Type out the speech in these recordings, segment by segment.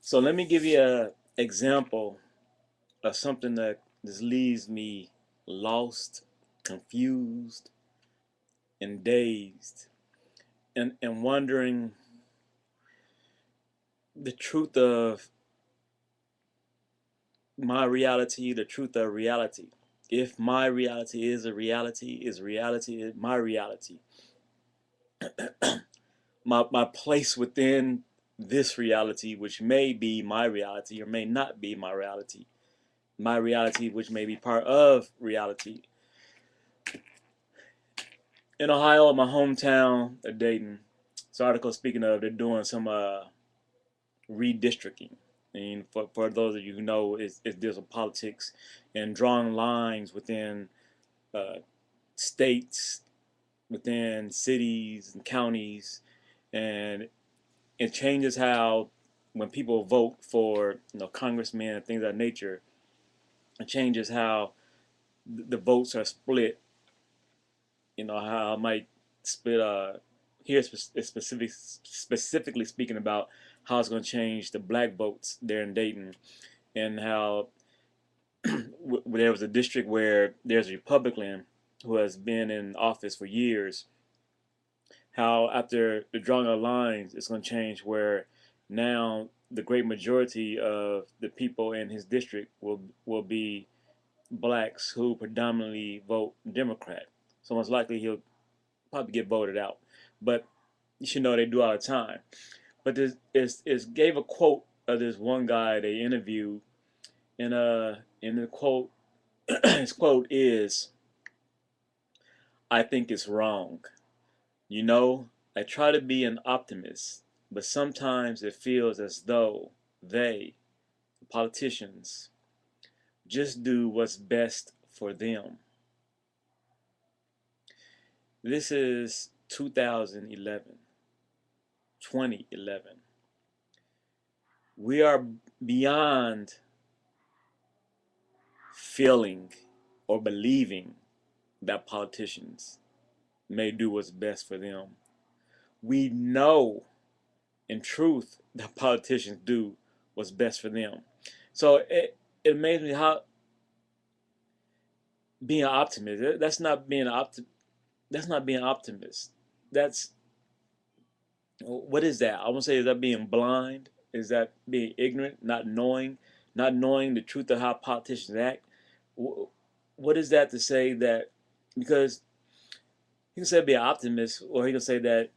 So let me give you an example of something that just leaves me lost, confused, and dazed, and wondering the truth of my reality, the truth of reality. If my reality is a reality, is reality my reality? My place within this reality, which may be my reality or may not be my reality, which may be part of reality. In Ohio, my hometown of Dayton, this article speaking of, they're doing some redistricting. And for those of you who know, it deals with politics and drawing lines within uh, states, within cities and counties, and it changes how when people vote for congressmen and things of that nature, it changes how the votes are split. How I might split here specifically speaking about how it's going to change the black votes there in Dayton, and how there was a district where there's a Republican who has been in office for years. How after the drawing of lines, it's going to change where now the great majority of the people in his district will be blacks who predominantly vote Democrat. So most likely he'll probably get voted out. But you should know they do all the time. But this is gave a quote of this one guy they interviewed, and in the quote, his quote is, "I think it's wrong. You know, I try to be an optimist, but sometimes it feels as though they, politicians, just do what's best for them." This is 2011, 2011. We are beyond feeling or believing that politicians may do what's best for them. We know in truth that politicians do what's best for them. So it amazes me how being an optimist, that's not being an optimist. That's, what is that? I want to say, is that being blind? Is that being ignorant, not knowing the truth of how politicians act? What is that to say that? Because he can say be an optimist, or he can say that,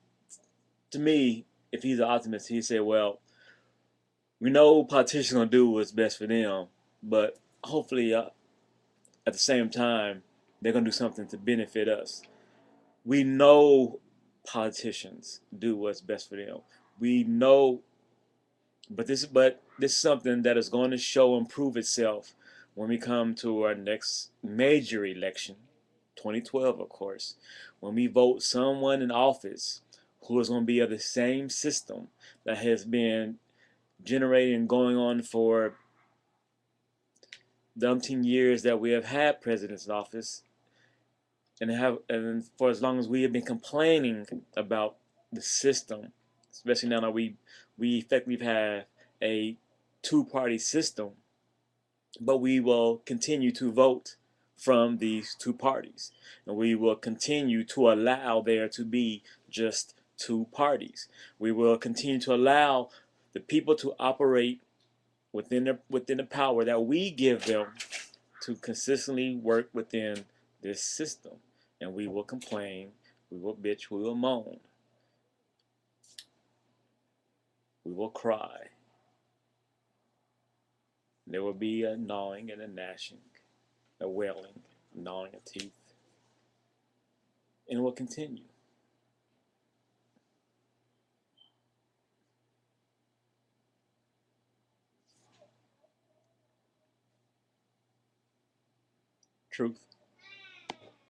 to me, if he's an optimist, he say, well, we know politicians gonna do what's best for them, but hopefully, at the same time, they're gonna do something to benefit us. We know politicians do what's best for them. We know, but this is something that is going to show and prove itself when we come to our next major election, 2012, of course, when we vote someone in office who is going to be of the same system that has been generating and going on for the umpteen years that we have had presidents in office, and for as long as we have been complaining about the system, especially now that we effectively have a two-party system, but we will continue to vote from these two parties, and we will continue to allow there to be just two parties. We will continue to allow the people to operate within the power that we give them to consistently work within this system. And we will complain, we will bitch, we will moan, we will cry. There will be a gnawing and a gnashing, a wailing, gnawing of teeth, and it will continue. Truth.